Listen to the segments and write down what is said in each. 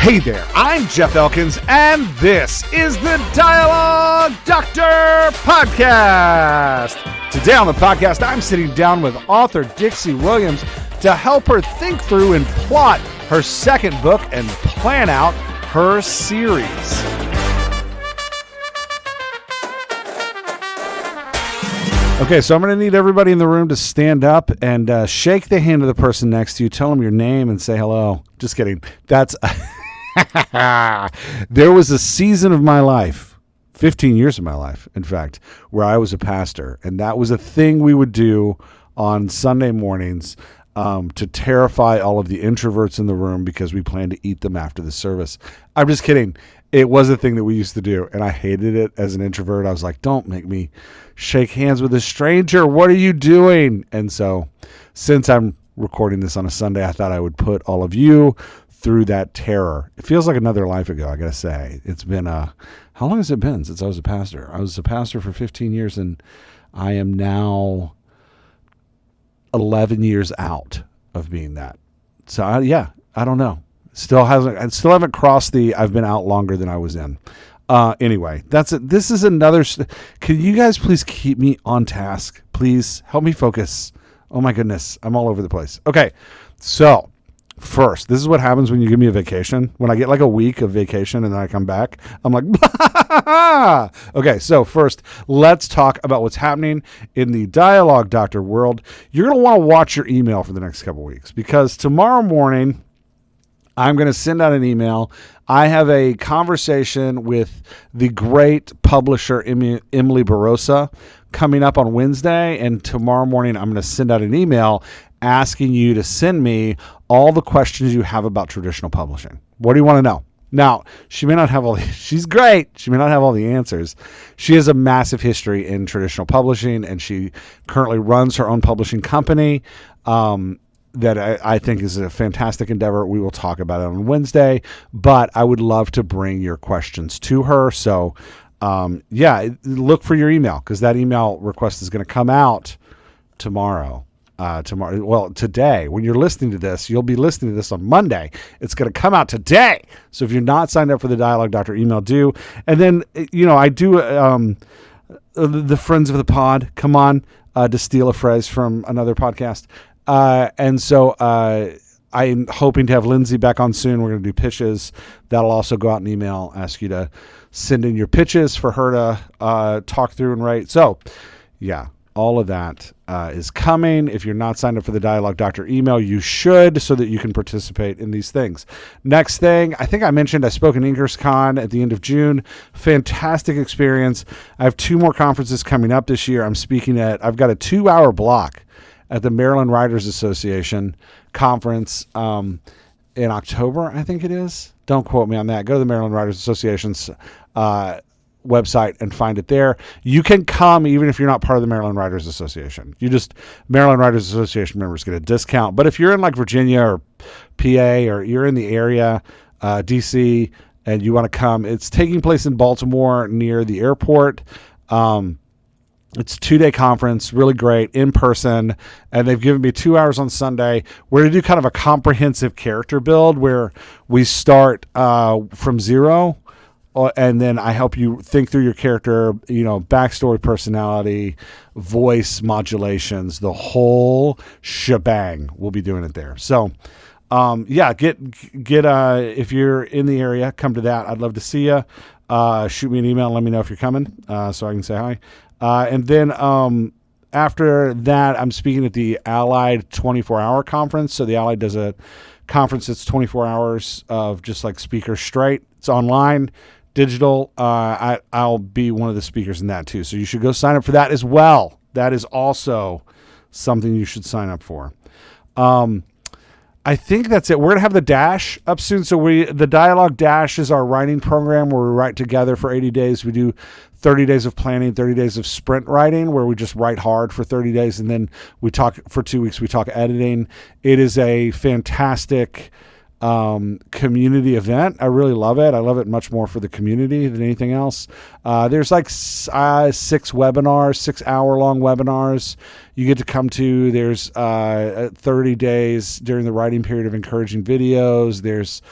Hey there, I'm Jeff Elkins, and this is the Dialogue Doctor Podcast. Today on the podcast, I'm sitting down with author Dixie Williams to help her think through and plot her second book and plan out her series. Okay, so I'm going to need everybody in the room to stand up and shake the hand of the person next to you. Tell them your name and say hello. Just kidding. That's... There was a season of my life, 15 years of my life, in fact, where I was a pastor. And that was a thing we would do on Sunday mornings to terrify all of the introverts in the room because we planned to eat them after the service. I'm just kidding. It was a thing that we used to do, and I hated it as an introvert. I was like, don't make me shake hands with a stranger. What are you doing? And so since I'm recording this on a Sunday, I thought I would put all of you through that terror. It feels like another life ago, I gotta say. It's been, how long has it been since I was a pastor? I was a pastor for 15 years, and I am now 11 years out of being that. So, I don't know. I still haven't crossed the I've been out longer than I was in. Anyway, that's it. This is another, can you guys please keep me on task? Please help me focus. Oh my goodness, I'm all over the place. Okay, so first, this is what happens when you give me a vacation. When I get like a week of vacation and then I come back, I'm like, okay, so first, let's talk about what's happening in the Dialogue Doctor world. You're going to want to watch your email for the next couple weeks because tomorrow morning, I'm going to send out an email. I have a conversation with the great publisher, Emily Barossa, coming up on Wednesday. And tomorrow morning, I'm going to send out an email asking you to send me all the questions you have about traditional publishing. What do you want to know? Now, she may not have she's great. She may not have all the answers. She has a massive history in traditional publishing, and she currently runs her own publishing company. That I think is a fantastic endeavor. We will talk about it on Wednesday, but I would love to bring your questions to her. So, look for your email because that email request is going to come out tomorrow. Today. When you're listening to this, you'll be listening to this on Monday. It's going to come out today. So if you're not signed up for the Dialogue Doctor email, do. And then, I do the Friends of the Pod. Come on, to steal a phrase from another podcast. And so I'm hoping to have Lindsay back on soon. We're going to do pitches. That'll also go out in email, ask you to send in your pitches for her to talk through and write. So, yeah, all of that is coming. If you're not signed up for the Dialogue Doctor email, you should so that you can participate in these things. Next thing, I think I mentioned I spoke in InkersCon at the end of June. Fantastic experience. I have 2 more conferences coming up this year. I've got a 2-hour block at the Maryland Writers Association conference in October, I think it is. Don't quote me on that. Go to the Maryland Writers Association's website and find it there. You can come even if you're not part of the Maryland Writers Association. Maryland Writers Association members get a discount. But if you're in like Virginia or PA or you're in the area, DC, and you want to come, it's taking place in Baltimore near the airport. It's a 2-day conference, really great, in person, and they've given me 2 hours on Sunday. We're going to do kind of a comprehensive character build where we start from zero, and then I help you think through your character, backstory, personality, voice modulations, the whole shebang. We'll be doing it there. So, get if you're in the area, come to that. I'd love to see you. Shoot me an email and let me know if you're coming so I can say hi. And then after that, I'm speaking at the Allied 24-hour conference. So the Allied does a conference that's 24 hours of just like speakers straight. It's online, digital. I'll be one of the speakers in that too. So you should go sign up for that as well. That is also something you should sign up for. I think that's it. We're going to have the Dash up soon. So the Dialogue Dash is our writing program where we write together for 80 days. We do 30 days of planning, 30 days of sprint writing where we just write hard for 30 days. And then we talk for 2 weeks. We talk editing. It is a fantastic community event. I really love it. I love it much more for the community than anything else. There's like 6 webinars, 6 hour-long webinars you get to come to. There's 30 days during the writing period of encouraging videos. There's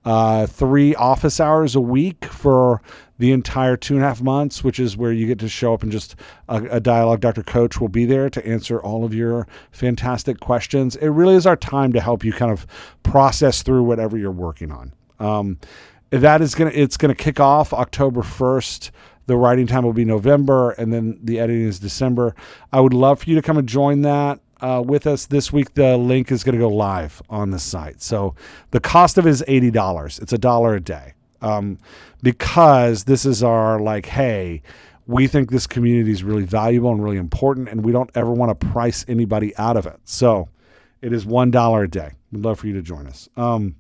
3 office hours a week for the entire 2.5 months, which is where you get to show up and just a dialogue doctor coach will be there to answer all of your fantastic questions. It really is our time to help you kind of process through whatever you're working on. It's gonna kick off October 1st. The writing time will be November, and then the editing is December. I would love for you to come and join that with us this week. The link is going to go live on the site. So the cost of it is $80. It's $1 a day. Because this is our hey, we think this community is really valuable and really important, and we don't ever want to price anybody out of it. So it is $1 a day. We'd love for you to join us. And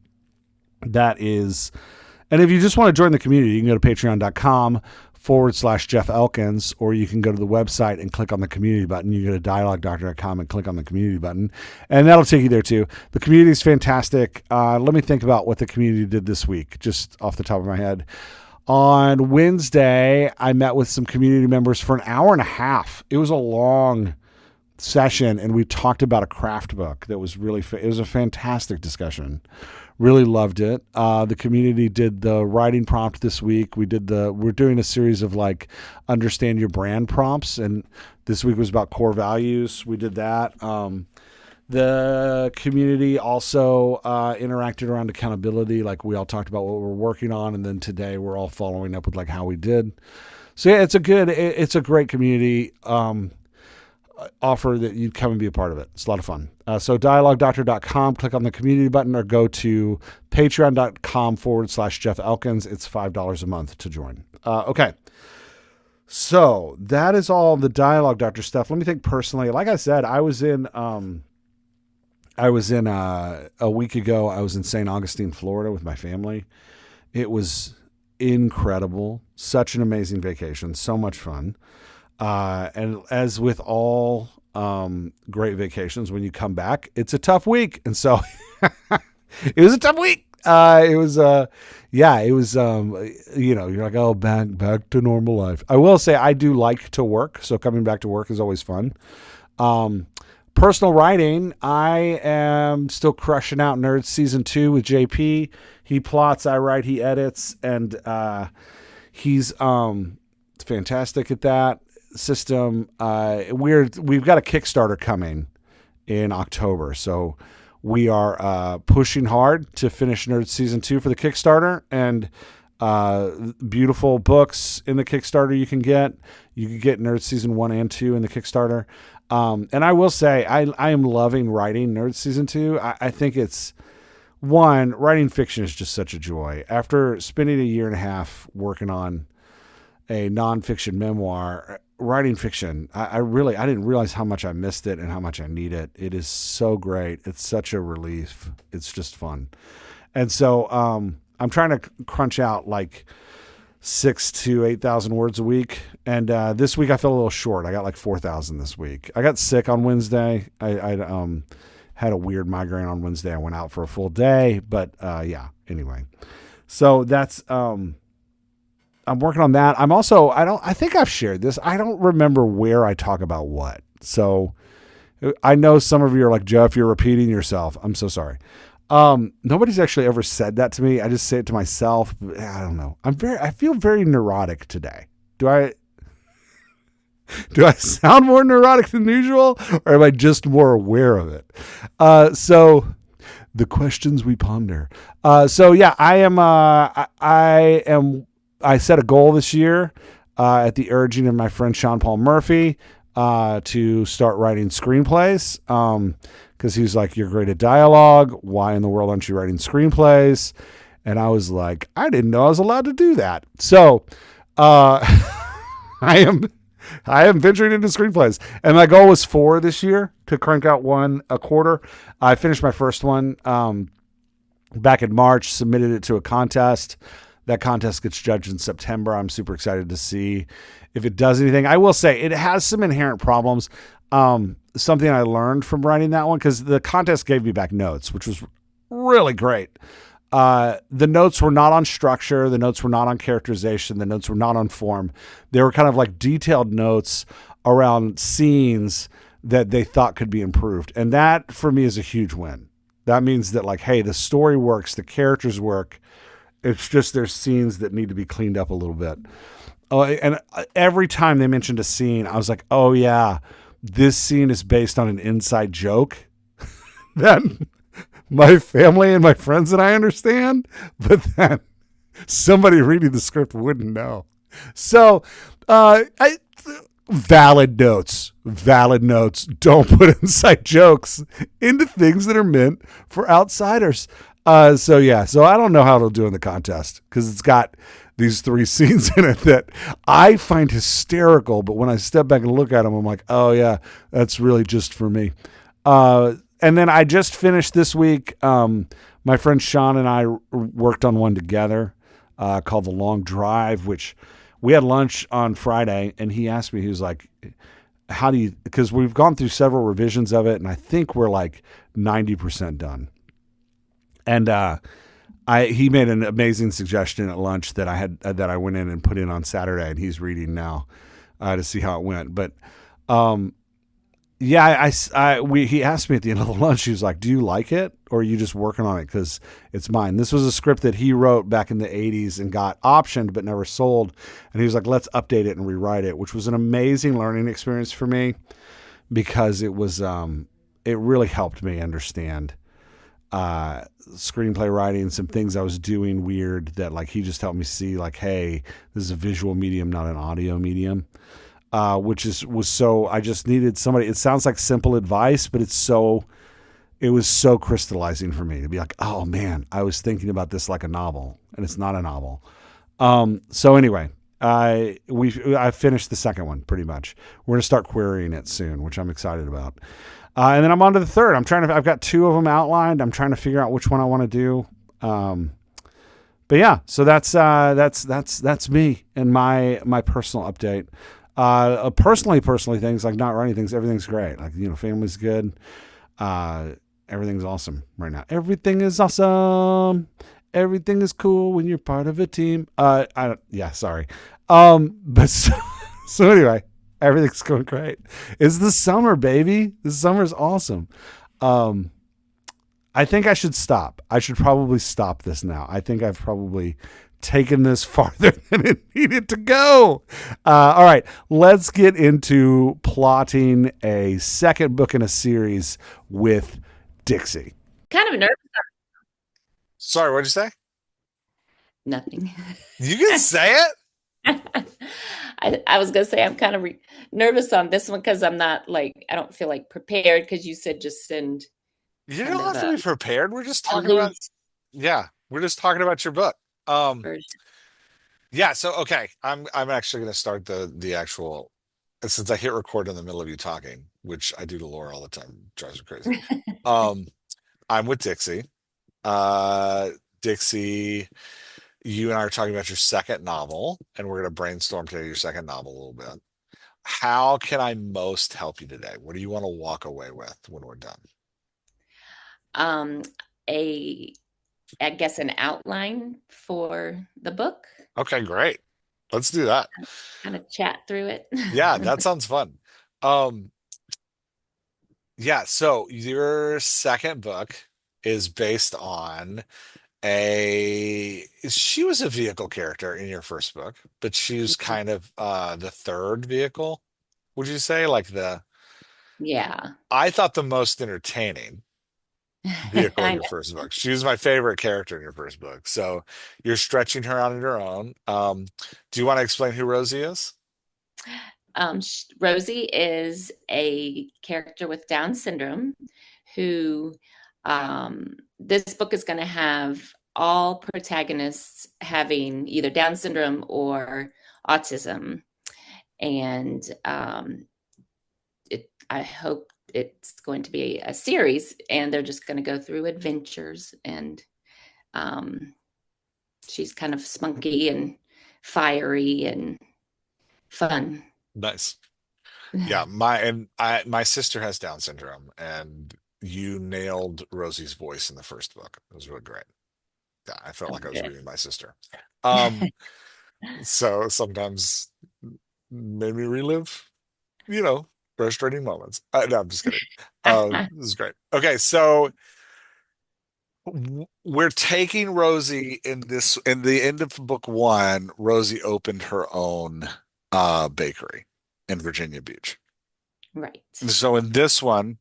if you just want to join the community, you can go to patreon.com/Jeff Elkins, or you can go to the website and click on the community button. You go to dialoguedoctor.com and click on the community button, and that'll take you there too. The community is fantastic. Let me think about what the community did this week, just off the top of my head. On Wednesday, I met with some community members for an hour and a half. It was a long session, and we talked about a craft book that was really, it was a fantastic discussion. Really loved it. The community did the writing prompt this week. We're doing a series of understand your brand prompts, and this week was about core values. We did that. The community also interacted around accountability. We all talked about what we're working on, and then today we're all following up with how we did. So yeah, it's a great community offer that you'd come and be a part of it. It's a lot of fun. So dialoguedoctor.com, click on the community button, or go to patreon.com/Jeff Elkins. It's $5 a month to join. Okay. So that is all the Dialogue Doctor stuff. Let me think personally. Like I said, a week ago, I was in St. Augustine, Florida with my family. It was incredible. Such an amazing vacation. So much fun. And as with all great vacations, when you come back, it's a tough week. And so it was a tough week. You're like, oh, back to normal life. I will say I do like to work, so coming back to work is always fun. Personal writing, I am still crushing out Nerds Season 2 with JP. He plots, I write, he edits, and he's fantastic at that system. We've got a Kickstarter coming in October, so we are pushing hard to finish Nerds Season 2 for the Kickstarter, and beautiful books in the Kickstarter you can get. You can get Nerds Season 1 and 2 in the Kickstarter. And I will say, I am loving writing Nerds Season 2. I think it's, writing fiction is just such a joy. After spending a year and a half working on a nonfiction memoir, writing fiction, I didn't realize how much I missed it and how much I need it. It is so great. It's such a relief. It's just fun. And so I'm trying to crunch out 6,000 to 8,000 words a week. And this week I fell a little short. I got 4,000 this week. I got sick on Wednesday. I had a weird migraine on Wednesday. I went out for a full day, but anyway. So that's, I'm working on that. I'm also, I think I've shared this. I don't remember where I talk about what. So I know some of you are like, Jeff, you're repeating yourself. I'm so sorry. Nobody's actually ever said that to me. I just say it to myself. I don't know. I feel very neurotic today. Do I sound more neurotic than usual, or am I just more aware of it? So the questions we ponder. I set a goal this year, at the urging of my friend Sean Paul Murphy, to start writing screenplays. Because he was like, you're great at dialogue. Why in the world aren't you writing screenplays? And I was like, I didn't know I was allowed to do that. So I am venturing into screenplays. And my goal was 4 this year, to crank out 1 a quarter. I finished my first one back in March, submitted it to a contest. That contest gets judged in September. I'm super excited to see if it does anything. I will say it has some inherent problems. Something I learned from writing that one, because the contest gave me back notes, which was really great. The notes were not on structure. The notes were not on characterization. The notes were not on form. They were kind of detailed notes around scenes that they thought could be improved. And that for me is a huge win. That means that like, hey, the story works, the characters work. It's just there's scenes that need to be cleaned up a little bit. Oh, and every time they mentioned a scene, I was like, oh yeah, this scene is based on an inside joke that my family and my friends and I understand, but then somebody reading the script wouldn't know. So, I valid notes. Valid notes. Don't put inside jokes into things that are meant for outsiders. So yeah, so I don't know how it'll do in the contest because it's got these three scenes in it that I find hysterical. But when I step back and look at them, I'm like, oh yeah, that's really just for me. And then I just finished this week. My friend Sean and I worked on one together called The Long Drive, which we had lunch on Friday, and he asked me, he was like, how do you, because we've gone through several revisions of it, and I think we're like 90% done. And he made an amazing suggestion at lunch that I went in and put in on Saturday, and he's reading now to see how it went. But yeah, he asked me at the end of the lunch. He was like, "Do you like it, or are you just working on it because it's mine?" This was a script that he wrote back in the '80s and got optioned but never sold. And he was like, "Let's update it and rewrite it," which was an amazing learning experience for me because it was it really helped me understand screenplay writing, some things I was doing weird that like he just helped me see like, hey, this is a visual medium, not an audio medium. Was so I just needed somebody. It sounds like simple advice, but it was so crystallizing for me to be like, oh man, I was thinking about this like a novel, and it's not a novel. So anyway, I finished the second one pretty much. We're gonna start querying it soon, which I'm excited about. And then I'm on to the third. I've got two of them outlined. I'm trying to figure out which one I want to do. But yeah, so that's me and my personal update. Personally things like not writing things, everything's great. Like, family's good. Everything's awesome right now. Everything is awesome. Everything is cool when you're part of a team. Sorry. But so anyway, everything's going great. It's the summer, baby. The summer's awesome. I think I should stop. I should probably stop this now. I think I've probably taken this farther than it needed to go. All right, let's get into plotting a second book in a series with Dixie. Kind of nervous. Sorry, what'd you say? Nothing. You can say it? I was gonna say I'm kind of nervous on this one because I'm not I don't feel like prepared because you said just send You kind don't of have to be prepared. We're just a talking about, loose yeah, we're just talking about your book. Um, version. yeah, so okay, I'm actually gonna start the actual since I hit record in the middle of you talking, which I do to Laura all the time, drives her crazy. Um, I'm with Dixie. Dixie, you and I are talking about your second novel, and we're gonna brainstorm today your second novel a little bit. How can I most help you today? What do you want to walk away with when we're done? Um, a I guess an outline for the book, Okay, great. Let's do that. kind of chat through it. Yeah, that sounds fun. Um, yeah, so your second book is based on she was a vehicle character in your first book, but she was kind of the third vehicle, would you say? Like Yeah, I thought the most entertaining vehicle in I your know. first book. She was my favorite character in your first book. So you're stretching her out on your own. Do you want to explain who Rosie is? Rosie is a character with Down syndrome who this book is going to have all protagonists having either Down syndrome or autism. And I hope it's going to be a series and they're just going to go through adventures. And um, she's kind of spunky and fiery and fun. Nice. Yeah, my sister has Down syndrome, and you nailed Rosie's voice in the first book. It was really great. Yeah, I felt Oh, like I was good. reading my sister. Um, so sometimes made me relive, you know, frustrating moments. No, I'm just kidding. This is great. Okay, so We're taking Rosie in the end of book one. Rosie opened her own bakery in Virginia Beach. Right. So in this one,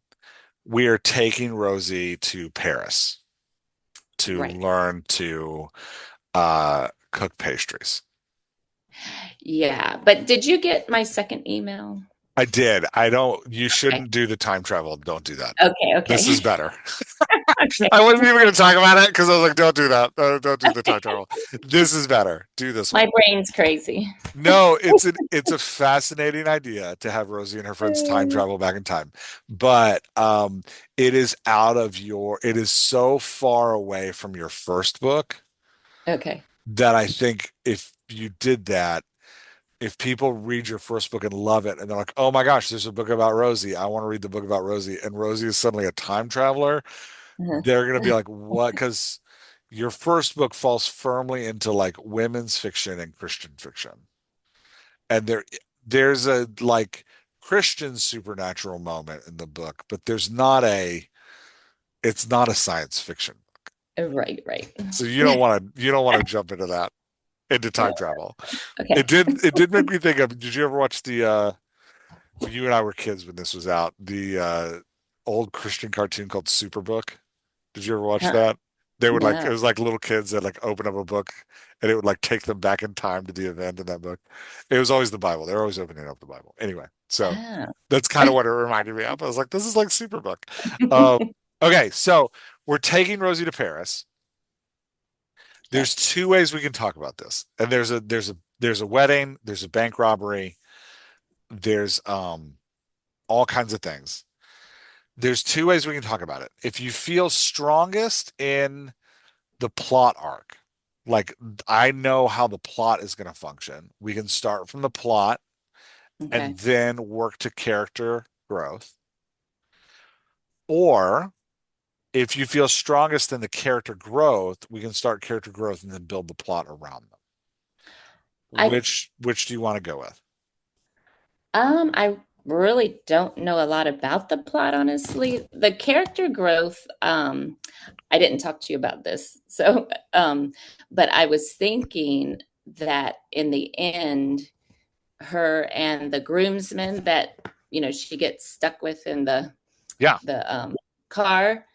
we are taking Rosie to Paris to Right. learn to cook pastries. Yeah. But did you get my second email? I did. I don't, you Okay. shouldn't do the time travel. Don't do that. Okay. This is Okay. better. Okay. I wasn't even going to talk about it because I was like, don't do that. Don't do the time travel. This is better. Do this My one. brain's crazy. No, it's a fascinating idea to have Rosie and her friends time travel back in time. But it is out of your it is so far away from your first book Okay. that I think if you did that, if people read your first book and love it and they're like, "Oh my gosh, there's a book about Rosie. I want to read the book about Rosie." And Rosie is suddenly a time traveler, Uh-huh. they're going to be like, "What?" Because your first book falls firmly into like women's fiction and Christian fiction. And there's a like Christian supernatural moment in the book, but there's not a it's not a science fiction. Right. Right. So you don't want to jump into that into time travel. Okay. It did make me think of, did you ever watch the when you and I were kids when this was out, the old Christian cartoon called Superbook? Did you ever watch Huh. that? They would like, it No. was like little kids that like open up a book and it would like take them back in time to the event in that book. It was always the Bible. They were always opening up the Bible. Anyway, so Oh. that's kind of what it reminded me of. I was like, this is like Superbook. Okay, so we're taking Rosie to Paris. Okay. There's two ways we can talk about this. And there's a wedding, there's a bank robbery, there's all kinds of things. There's two ways we can talk about it. If you feel strongest in the plot arc. Like, I know how the plot is going to function. We can start from the plot and Okay. then work to character growth. Or if you feel strongest in the character growth, we can start character growth and then build the plot around them. I Which do you want to go with? I really don't know a lot about the plot, honestly. The character growth, I didn't talk to you about this. So, but I was thinking that in the end, her and the groomsman that, she gets stuck with in Yeah. the car,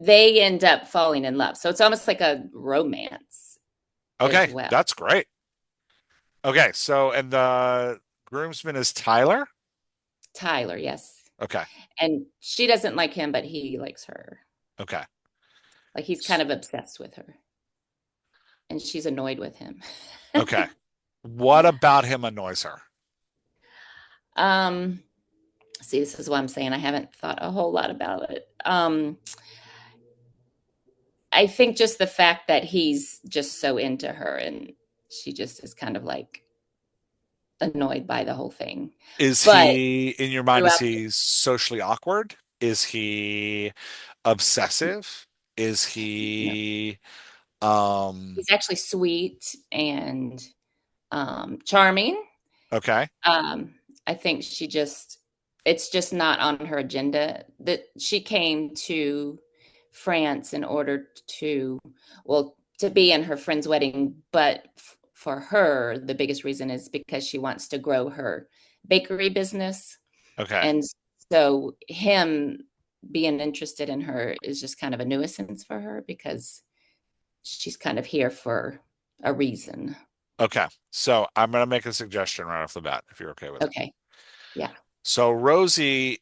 they end up falling in love. So it's almost like a romance as Okay, well. that's great. Okay, so and the groomsman is Tyler. Tyler, yes. Okay. And she doesn't like him, but he likes her. Okay. Like he's kind of obsessed with her. And she's annoyed with him. Okay. What about him annoys her? um, See, this is what I'm saying. I haven't thought a whole lot about it. I think just the fact that he's just so into her and she just is kind of like annoyed by the whole thing. Is But he, in your mind, is throughout, he socially awkward? Is he obsessive? Is no, he, he's actually sweet and charming. okay, Um, I think it's just not on her agenda that she came to France in order to, well, to be in her friend's wedding. But for her, the biggest reason is because she wants to grow her bakery business. okay, And so him being interested in her is just kind of a nuisance for her because she's kind of here for a reason. okay. So I'm going to make a suggestion right off the bat, if you're okay with it. Okay. Yeah. So Rosie,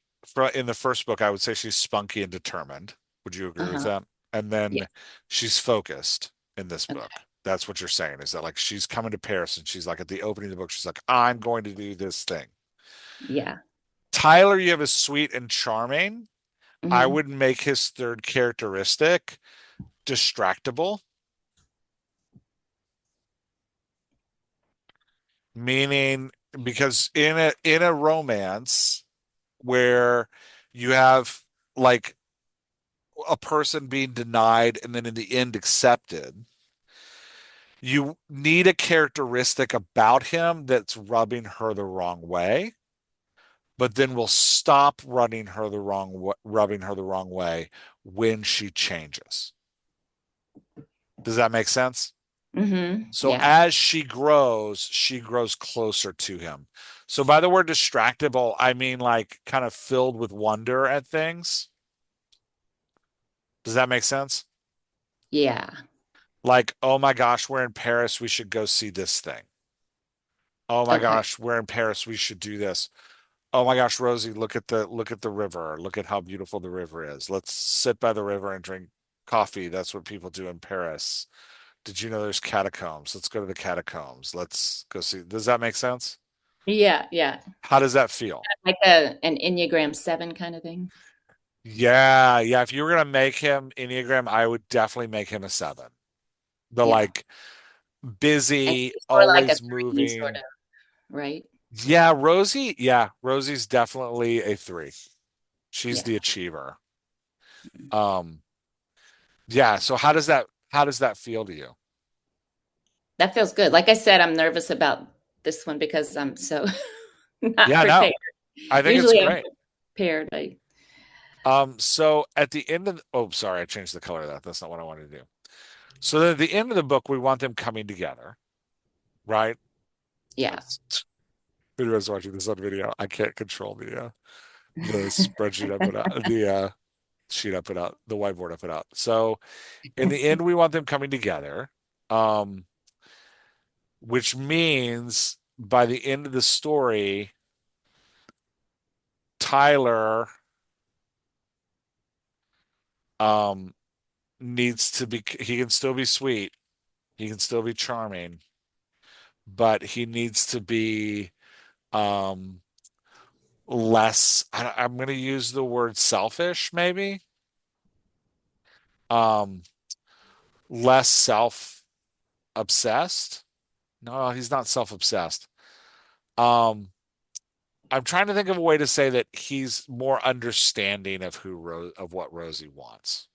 in the first book, I would say she's spunky and determined. Would you agree with Uh-huh. that? And Yeah. then she's focused in this Okay. book. That's what you're saying, is that like she's coming to Paris and she's like at the opening of the book, she's like, I'm going to do this thing. Yeah. Tyler, you have a sweet and charming. I Hmm. would make his third characteristic distractible, meaning because in a romance where you have like a person being denied and then in the end accepted, you need a characteristic about him that's rubbing her the wrong way, but then will stop rubbing her the wrong way when she changes. Does that make sense? So Yeah. as she grows closer to him. So by the word distractible, I mean like kind of filled with wonder at things. Does that make sense? Yeah. Like, oh my gosh, we're in Paris. We should go see this thing. Oh my Okay. gosh, we're in Paris. We should do this. Oh my gosh, Rosie, look at the river. Look at how beautiful the river is. Let's sit by the river and drink coffee. That's what people do in Paris. Did you know there's catacombs? Let's go to the catacombs. Let's go see. Does that make sense? Yeah. Yeah. How does that feel? Like an Enneagram 7 kind of thing. Yeah, yeah. If you were gonna make him Enneagram, I would definitely make him a seven. The Yeah. like And busy, she's more like a always 3 sort moving. of, right? Yeah, Rosie. Yeah, Rosie's definitely a three. She's Yeah. the achiever. Um, yeah. So how does that feel to you? That feels good. Like I said, I'm nervous about this one because I'm so not Yeah, no, prepared. I think it's Usually I'm great. prepared. I So at the end of oh, sorry, I changed the color of that. That's not what I wanted to do. So then at the end of the book, we want them coming together, right? Yeah. That's whoever's watching this on video. I can't control the spreadsheet I put out, the sheet I put out, the whiteboard I put out. So in the end, we want them coming together, um, which means by the end of the story, Tyler um needs to be he can still be sweet, he can still be charming, but he needs to be um less I'm going to use the word selfish maybe. Um less self obsessed. No, he's not self obsessed. Um I'm trying to think of a way to say that he's more understanding of of what Rosie wants.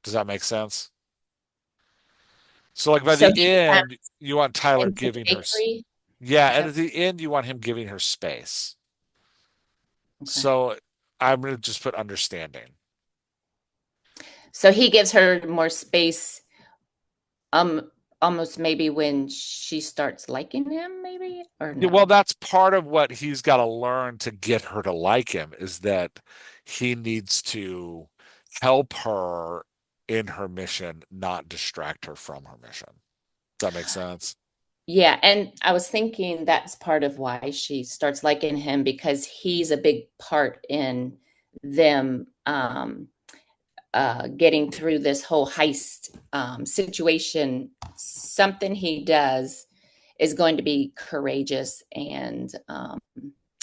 Does that make sense? So like by So the he has end, you want Tyler into the giving her bakery. yeah, Is and that at the end you want him giving her space. okay? So I'm going to just put understanding. So he gives her more space, um, almost maybe when she starts liking him, maybe or Yeah, well, no? that's part of what he's got to learn to get her to like him is that he needs to help her in her mission, not distract her from her mission. Does that make sense? Yeah, and I was thinking that's part of why she starts liking him because he's a big part in them getting through this whole heist situation. Something he does is going to be courageous and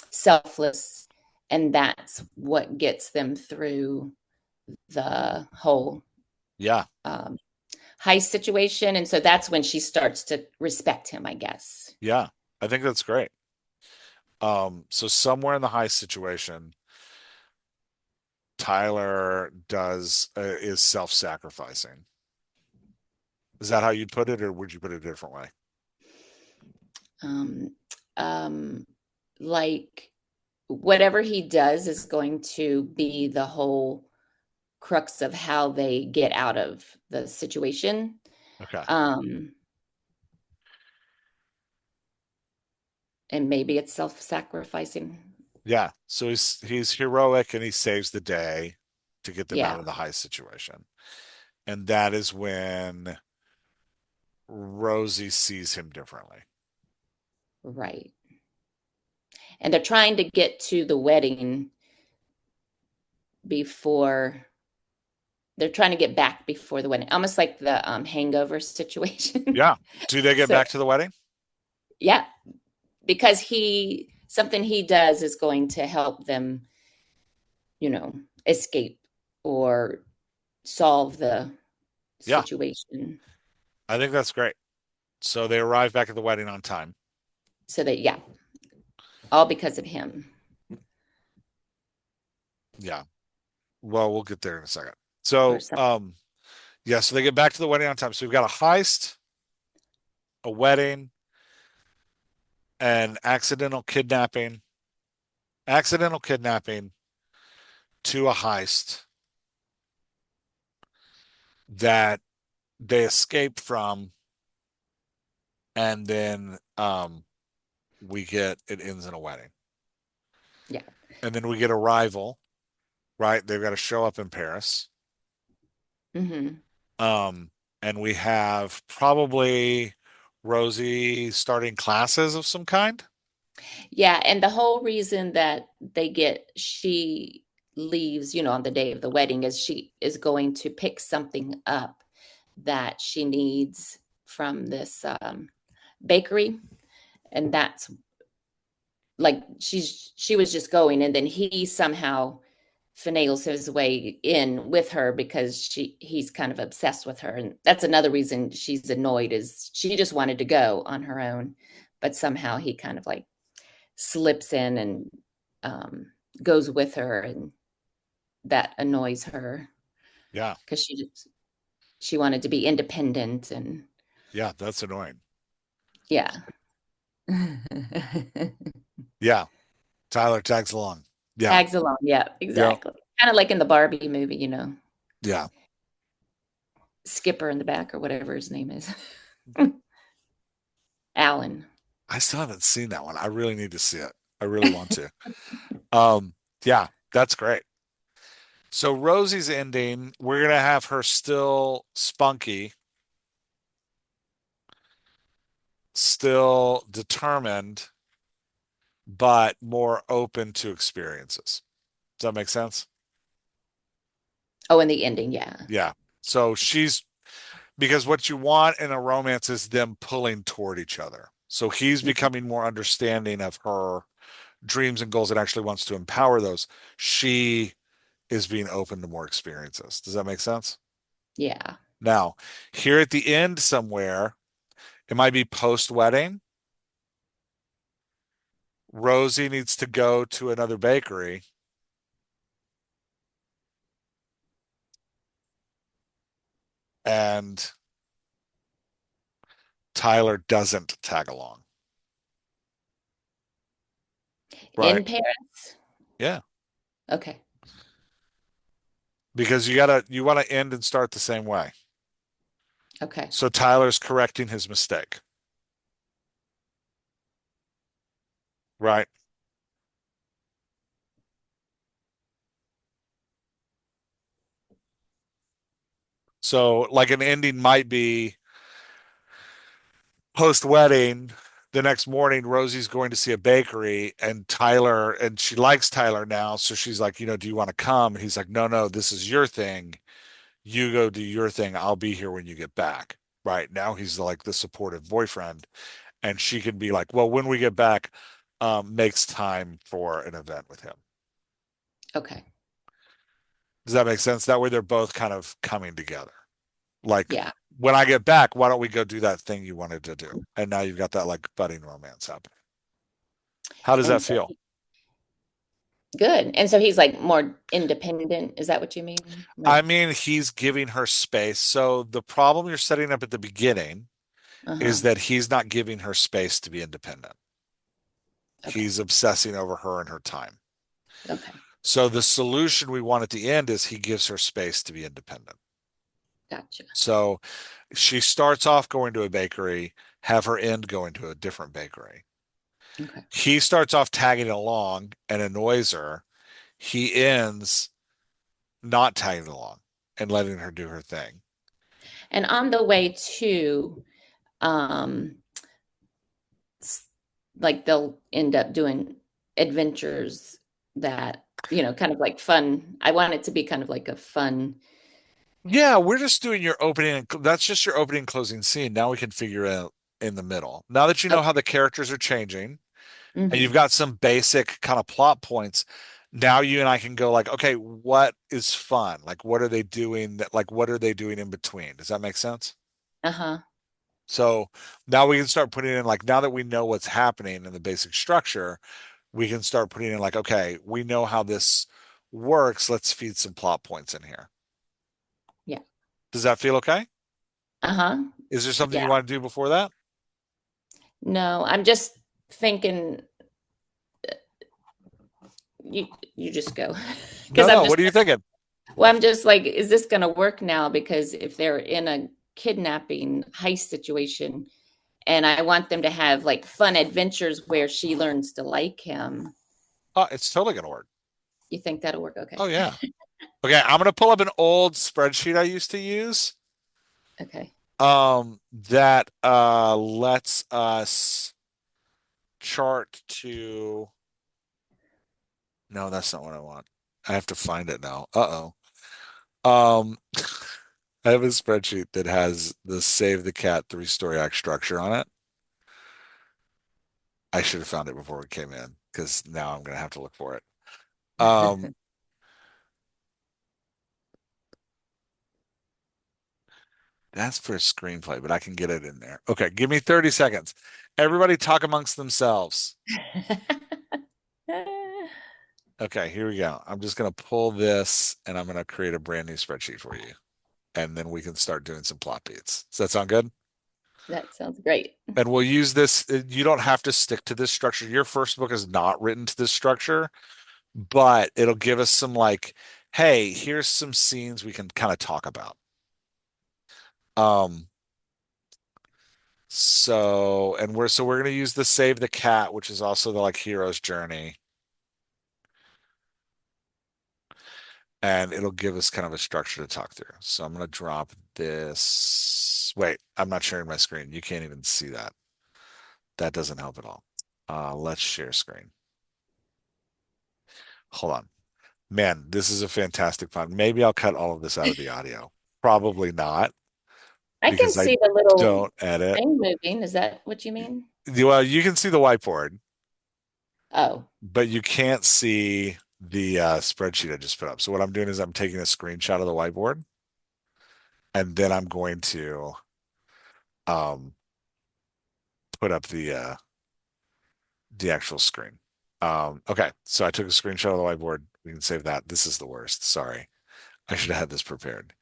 selfless, and that's what gets them through the whole Yeah, um, heist situation. And so that's when she starts to respect him, I guess. yeah. I think that's great. So somewhere in the high situation, Tyler does is self-sacrificing. Is that how you'd put it, or would you put it a different way? Um, um, like whatever he does is going to be the whole crux of how they get out of the situation. Okay. Um, and maybe it's self-sacrificing. Yeah. So he's heroic and he saves the day to get them out Yeah, of the high situation. And that is when Rosie sees him differently. right. And they're trying to get to the wedding before they're trying to get back before the wedding, almost like the hangover situation. Yeah. Do they get So back to the wedding? yeah, because he something he does is going to help them, escape or solve the Yeah. situation. I think that's great. So they arrive back at the wedding on time. So that yeah, all because of him. Yeah. Well, we'll get there in a second. Or So, something. yeah, so they get back to the wedding on time. So we've got a heist, a wedding, an accidental kidnapping to a heist that they escape from, and then it ends in a wedding. Yeah. And then we get Arrival, right? They've got to show up in Paris. Mm-hmm. And we have probably Rosie starting classes of some kind. Yeah, and the whole reason that she leaves, on the day of the wedding is she is going to pick something up that she needs from this bakery. And that's like she was just going, and then he somehow finagles his way in with her because he's kind of obsessed with her. And that's another reason she's annoyed, is she just wanted to go on her own, but somehow he kind of like slips in and goes with her, and that annoys her Yeah. because she wanted to be independent. And Yeah, that's annoying. yeah. Yeah. Tyler tags along. Yeah. Tags along. Yeah, Yeah. exactly. Kind of like in the Barbie movie, Yeah. Skipper in the back, or whatever his name is. Alan. I still haven't seen that one. I really need to see it. I really want to. Yeah, that's great. So Rosie's ending, we're gonna have her still spunky, still determined, but more open to experiences. Does that make sense? Oh, in the ending, yeah. Yeah. So because what you want in a romance is them pulling toward each other. So he's becoming more understanding of her dreams and goals and actually wants to empower those. She is being open to more experiences. Does that make sense? Yeah. Now, here at the end somewhere, it might be post-wedding. Rosie needs to go to another bakery. And Tyler doesn't tag along. Right. In Paris? Yeah. Okay. Because you want to end and start the same way. Okay. So Tyler's correcting his mistake. Right. So like an ending might be post-wedding, the next morning, Rosie's going to see a bakery and she likes Tyler now. So she's like, do you want to come? And he's like, no, this is your thing. You go do your thing. I'll be here when you get back. Right now, he's like the supportive boyfriend. And she can be like, well, when we get back, makes time for an event with him. Okay. Does that make sense? That way they're both kind of coming together. Like, Yeah. when I get back, why don't we go do that thing you wanted to do? And now you've got that like budding romance happening. How does And that so feel? good. And so he's like more independent. Is that what you mean? I mean, he's giving her space. So the problem you're setting up at the beginning is Uh-huh. that he's not giving her space to be independent. Okay. He's obsessing over her and her time. Okay. So the solution we want at the end is he gives her space to be independent. Gotcha. So she starts off going to a bakery, have her end going to a different bakery. Okay. He starts off tagging along and annoys her. He ends not tagging along and letting her do her thing. And on the way to, like they'll end up doing adventures that, kind of like fun. I want it to be kind of like a fun. Yeah, we're just doing your opening. That's just your opening and closing scene. Now we can figure out in the middle. Now that you know how the characters are changing and you've Mhm. got some basic kind of plot points, now you and I can go like, okay, what is fun? Like, what are they doing what are they doing in between? Does that make sense? Uh-huh. So now we can start putting in like, now that we know what's happening in the basic structure, we can start putting in like, okay, we know how this works. Let's feed some plot points in here. Yeah. Does that feel okay? Uh-huh. Is there something Yeah. you want to do before that? No, I'm just thinking you just go. Because No. What are you thinking? I'm just like, is this going to work now? Because if they're in a kidnapping heist situation, and I want them to have like fun adventures where she learns to like him. Oh, it's totally gonna work. You think that'll work? Oh Okay. yeah. Okay, I'm gonna pull up an old spreadsheet I used to use. Okay. That lets us chart to. No, that's not what I want. I have to find it now. Uh-oh. I have a spreadsheet that has the Save the Cat 3-story act structure on it. I should have found it before we came in because now I'm gonna have to look for it. Um, that's for a screenplay, but I can get it in there. Okay, give me 30 seconds. Everybody talk amongst themselves. Okay, here we go. I'm just gonna pull this and I'm gonna create a brand new spreadsheet for you. And then we can start doing some plot beats. Does that sound good? That sounds great. And we'll use this. You don't have to stick to this structure. Your first book is not written to this structure, but it'll give us some like, hey, here's some scenes we can kind of talk about. Um, we're gonna use the Save the Cat, which is also the like hero's journey. And it'll give us kind of a structure to talk through. So I'm gonna drop this. Wait, I'm not sharing my screen. You can't even see that. That doesn't help at all. Let's share screen. Hold on. Man, this is a fantastic fun. Maybe I'll cut all of this out of the audio. Probably not, I can because I see the little don't edit. thing moving. Is that what you mean? Well, you can see the whiteboard, Oh, but you can't see the spreadsheet I just put up. So what I'm doing is I'm taking a screenshot of the whiteboard, and then I'm going to um, put up the actual screen. Okay, so I took a screenshot of the whiteboard. We can save that. This is the worst. Sorry. I should have had this prepared.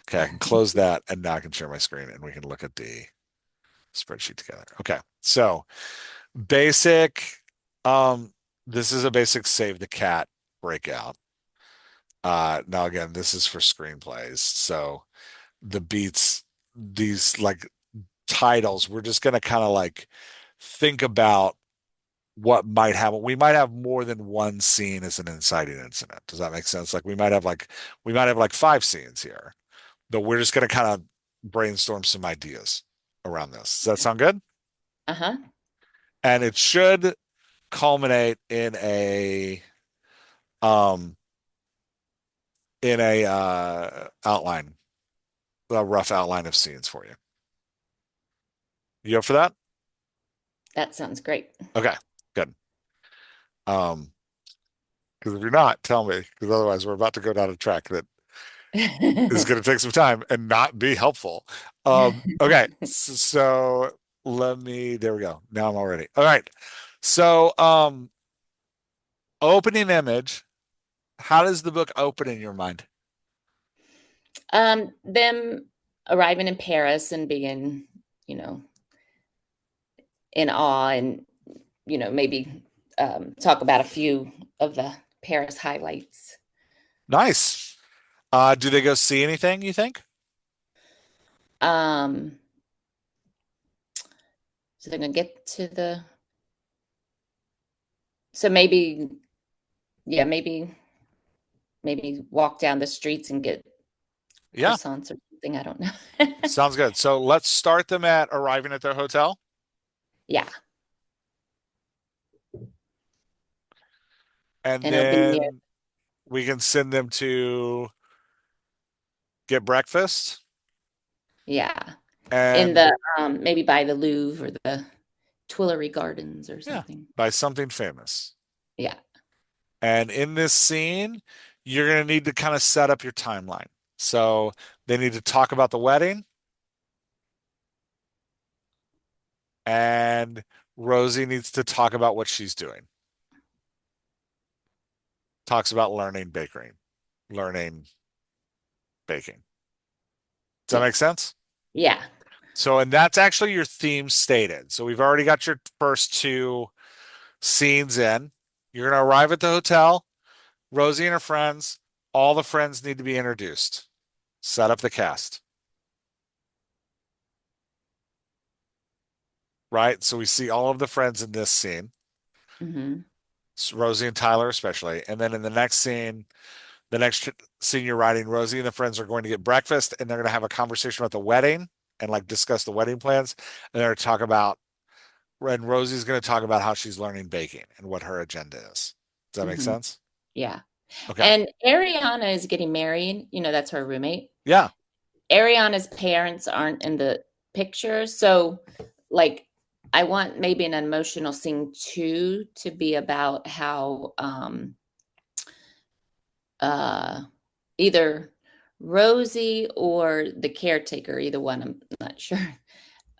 Okay, I can close that and now I can share my screen and we can look at the spreadsheet together. Okay, so basic, um, this is a basic Save the Cat breakout. Now again, this is for screenplays. So the beats, these like titles, we're just gonna kind of like think about what might happen. We might have more than one scene as an inciting incident. Does that make sense? Like we might have like 5 scenes here, but we're just gonna kind of brainstorm some ideas around this. Does that sound good? uh-huh. And it should culminate um in a outline, a rough outline of scenes for you. You up for that? That sounds great. Okay, good. Because if you're not, tell me, because otherwise we're about to go down a track that is going to take some time and not be helpful. Okay, so let me, there we go. Now I'm all ready. All right. So, opening image, how does the book open in your mind? Them arriving in Paris and being, you know, in awe, and maybe talk about a few of the Paris highlights. Nice. Do they go see anything, you think? Um, so they're gonna get to the. So maybe, yeah, maybe walk down the streets and get Yeah, croissants or something. I don't know. sounds good. So let's start them at arriving at their hotel, Yeah, and and it'll be near. then we can send them to get breakfast. Yeah, in And the maybe by the Louvre or the Tuileries Gardens or yeah, something. by something famous. Yeah. And in this scene, you're going to need to kind of set up your timeline. So they need to talk about the wedding, and Rosie needs to talk about what she's doing. Talks about learning learning baking. Does that make sense? Yeah. So, and that's actually your theme stated. So we've already got your first 2 scenes in. You're going to arrive at the hotel. Rosie and her friends, all the friends need to be introduced. Set up the cast. right? So we see all of the friends in this scene, Hmm. Rosie and Tyler especially. And then in the next scene, the next scene you're writing, Rosie and the friends are going to get breakfast and they're going to have a conversation about the wedding and like discuss the wedding plans. And they're going to talk about, and Rosie's going to talk about how she's learning baking and what her agenda is. Does that make Hmm. sense? Yeah. Okay. And Ariana is getting married. That's her roommate. Yeah. Ariana's parents aren't in the picture. So, like, I want maybe an emotional scene too to be about how uh, either Rosie or the caretaker, either one, I'm not sure,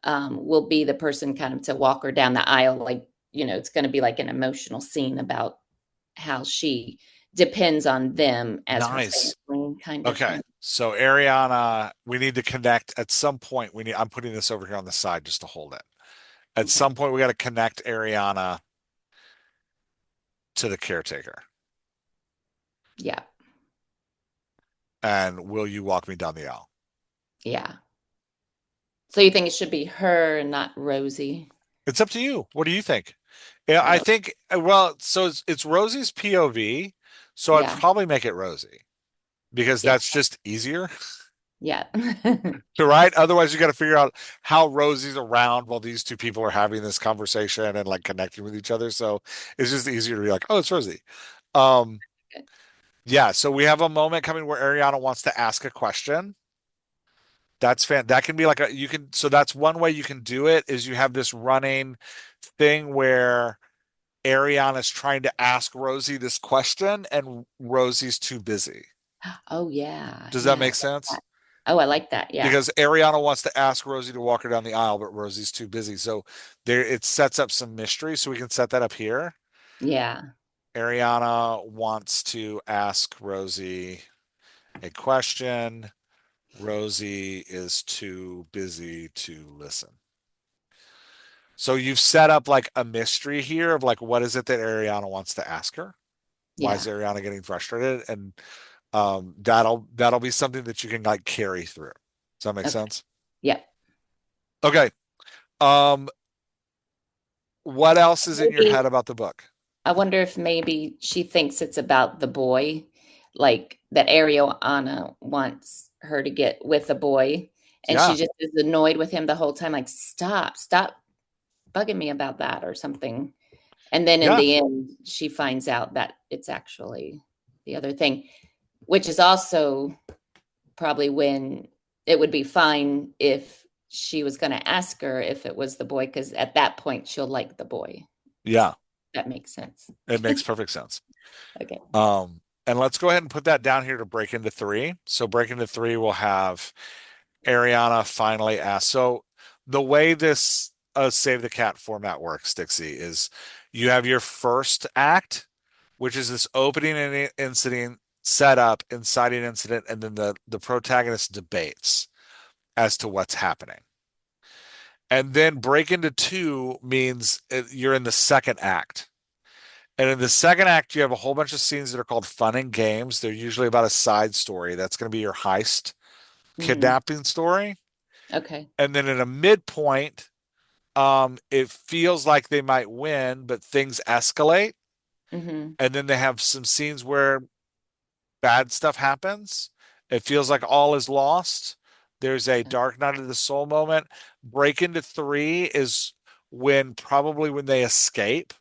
will be the person kind of to walk her down the aisle. Like, it's going to be like an emotional scene about how she depends on them as her Nice. family kind of Okay. thing. So Ariana, we need to connect at some point. I'm putting this over here on the side just to hold it. At Okay. some point, we got to connect Ariana to the caretaker. Yeah. And will you walk me down the aisle? Yeah. So you think it should be her and not Rosie? It's up to you. What do you think? Yeah, I Oh, think, well, so it's Rosie's POV. So I'd yeah. probably make it Rosie because Yeah. that's just easier Yeah. to write. Otherwise, you got to figure out how Rosie's around while these two people are having this conversation and like connecting with each other. So it's just easier to be like, oh, it's Rosie. Um, yeah. So we have a moment coming where Ariana wants to ask a question. That's that can be like so that's one way you can do it is you have this running thing where Ariana's trying to ask Rosie this question and Rosie's too busy. Oh, yeah. Does that Yeah. I make like sense? that. Oh, I like that. Yeah. Because Ariana wants to ask Rosie to walk her down the aisle, but Rosie's too busy. So there it sets up some mystery. So we can set that up here. Yeah. Ariana wants to ask Rosie a question. Rosie is too busy to listen. So you've set up like a mystery here of like what is it that Ariana wants to ask her? Why is Yeah. Ariana getting frustrated? And that'll be something that you can like carry through. Does that make Okay. sense? Yeah. Okay. Um, what else is in your Maybe head about the book? I wonder if maybe she thinks it's about the boy, like that Ariana wants her to get with the boy, and she Yeah, just is annoyed with him the whole time, like, stop bugging me about that or something. And then in yeah, the end, she finds out that it's actually the other thing, which is also probably when it would be fine if she was going to ask her if it was the boy, because at that point she'll like the boy. Does yeah. that make sense? It makes perfect sense. Okay. And let's go ahead and put that down here to break into three. So break into three, we'll have Ariana finally ask. So the way this Save the Cat format works, Dixie, is you have your first act, which is this opening and incident, setup, inciting incident, and then the protagonist debates as to what's happening. And then break into two means you're in the second act. And in the second act, you have a whole bunch of scenes that are called fun and games. They're usually about a side story. That's going to be your heist Hmm. kidnapping story. Okay. And then in a midpoint, it feels like they might win, but things escalate. Hmm. And then they have some scenes where bad stuff happens. It feels like all is lost. There's a dark night of the soul moment. Break into three is probably when they escape.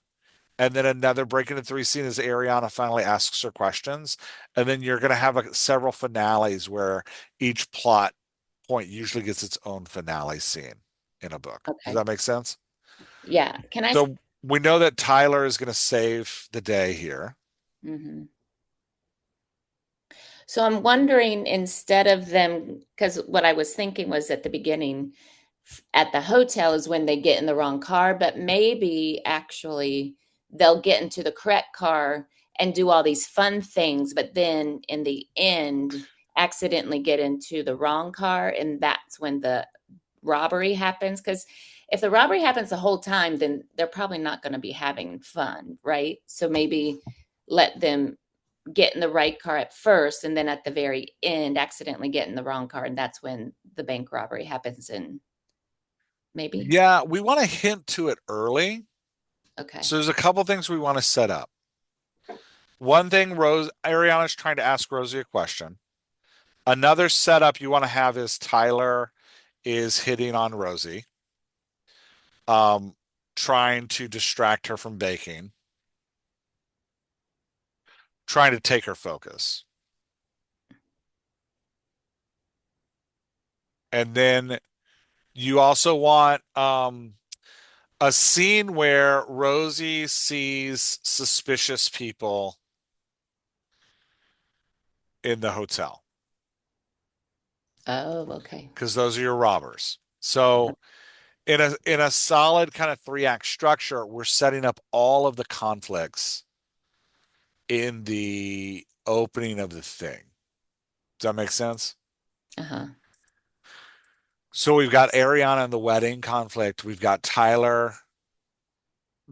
And then another break into three scene is Ariana finally asks her questions. And then you're going to have several finales where each plot point usually gets its own finale scene in a book. Does Okay. that make sense? Yeah. So we know that Tyler is going to save the day here. Mhm. So I'm wondering, instead of them, because what I was thinking was at the beginning at the hotel is when they get in the wrong car, but maybe actually they'll get into the correct car and do all these fun things, but then in the end, accidentally get into the wrong car. And that's when the robbery happens. Because if the robbery happens the whole time, then they're probably not going to be having fun, right? So maybe let them get in the right car at first and then at the very end accidentally get in the wrong car, and that's when the bank robbery happens, and maybe? Yeah, we want to hint to it early. Okay. So there's a couple things we want to set up. One thing, Ariana's trying to ask Rosie a question. Another setup you want to have is Tyler is hitting on Rosie, trying to distract her from baking, trying to take her focus. And then you also want a scene where Rosie sees suspicious people in the hotel, Oh, okay. because those are your robbers. So in a solid kind of 3-act structure, we're setting up all of the conflicts in the opening of the thing. Does that make sense? Uh-huh. So we've got Ariana and the wedding conflict. We've got Tyler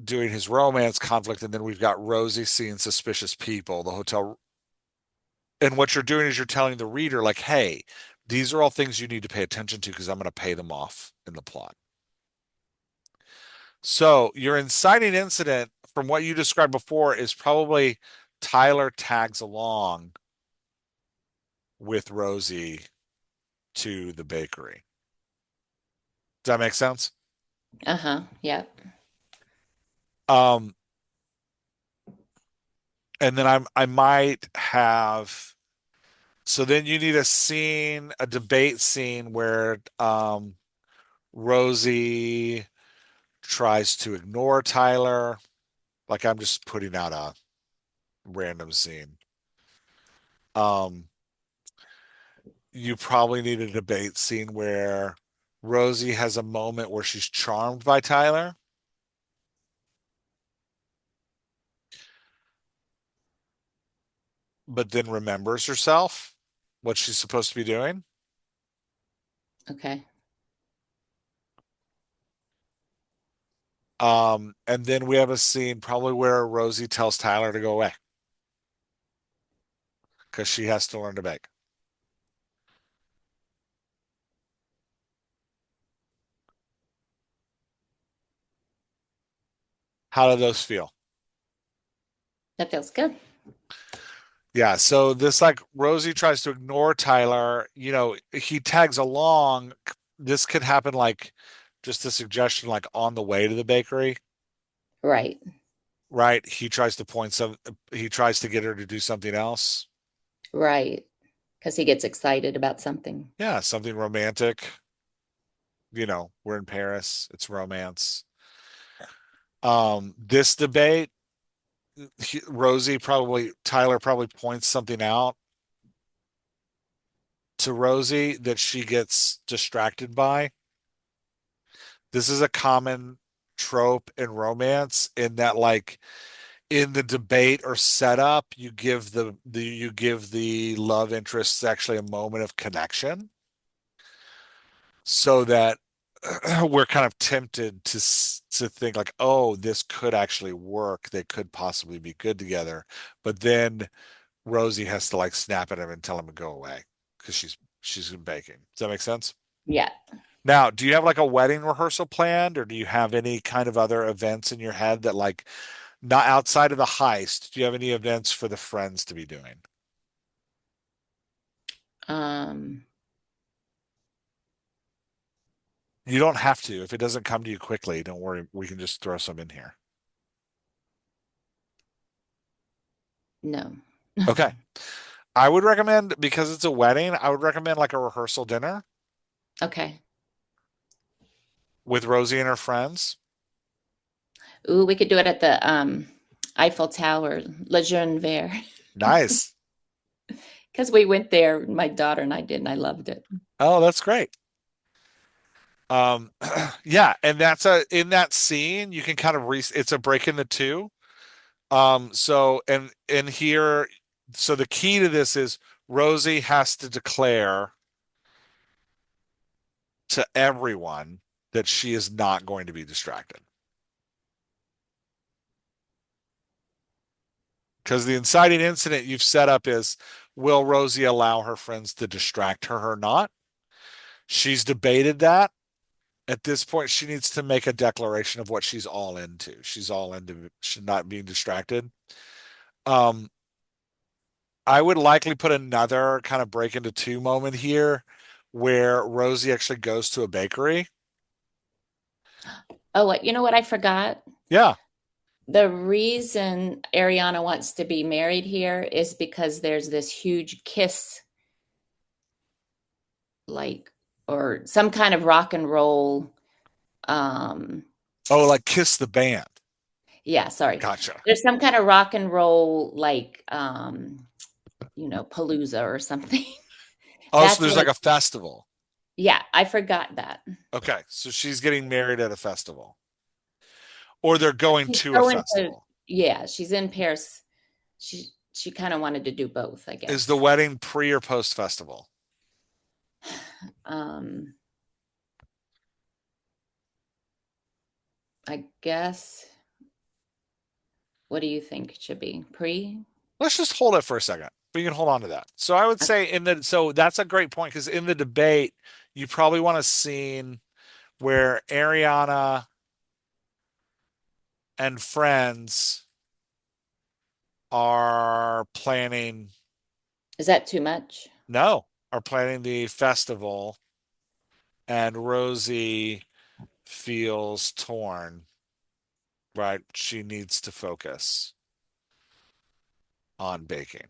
doing his romance conflict, and then we've got Rosie seeing suspicious people, the hotel. And what you're doing is you're telling the reader, like, hey, these are all things you need to pay attention to because I'm going to pay them off in the plot. So your inciting incident, from what you described before, is probably Tyler tags along with Rosie to the bakery. Does that make sense? Uh-huh. Yep. Um, and then I might have. So then you need a scene, a debate scene where Rosie tries to ignore Tyler. Like, I'm just putting out a random scene. You probably need a debate scene where Rosie has a moment where she's charmed by Tyler, but then remembers herself, what she's supposed to be doing. Okay. And then we have a scene probably where Rosie tells Tyler to go away because she has to learn to bake. How do those feel? That feels good. Yeah, so this, like, Rosie tries to ignore Tyler, he tags along. This could happen, like, just a suggestion, like on the way to the bakery, Right. right? He tries to get her to do something else. Right. Because he gets excited about something. Yeah, something romantic. We're in Paris, it's romance. This debate, Tyler probably points something out to Rosie that she gets distracted by. This is a common trope in romance, in that, like, in the debate or setup, you give the love interests actually a moment of connection, so that we're kind of tempted to think, like, oh, this could actually work. They could possibly be good together. But then Rosie has to, like, snap at him and tell him to go away because she's been baking. Does that make sense? Yeah. Now, do you have like a wedding rehearsal planned, or do you have any kind of other events in your head that, like, not outside of the heist? Do you have any events for the friends to be doing? Um, You don't have to. If it doesn't come to you quickly, don't worry. We can just throw some in here. no. Okay. I would recommend, because it's a wedding, I would recommend like a rehearsal dinner Okay. with Rosie and her friends. Ooh, we could do it at the Eiffel Tower, Le Jeune Vert. Nice. Because we went there, my daughter and I did, and I loved it. Oh, that's great. Um, yeah, and in that scene, you can kind of it's a break in the two. So and here, so the key to this is Rosie has to declare to everyone that she is not going to be distracted. Because the inciting incident you've set up is, will Rosie allow her friends to distract her or not? She's debated that. At this point, she needs to make a declaration of what she's all into. She's all into not being distracted. Um, I would likely put another kind of break into two moment here where Rosie actually goes to a bakery. Oh, what, you know what I forgot? Yeah. The reason Ariana wants to be married here is because there's this huge kiss, like, or some kind of rock and roll. Um, Oh, like Kiss the Band. yeah, sorry. Gotcha. There's some kind of rock and roll, like, palooza or something. Oh, so That's there's like what, a festival. yeah, I forgot that. Okay, so she's getting married at a festival, or they're going She's to a going to, festival. yeah, she's in Paris. She kind of wanted to do both, I Is the guess. wedding pre or post festival? Um, I guess. What do you think it should be? Pre? Let's just hold it for a second. We can hold on to that. So I would say so that's a great point because in the debate, you probably want a scene where Ariana and friends are planning, Is that too much? no, are planning the festival, and Rosie feels torn, right? She needs to focus on baking.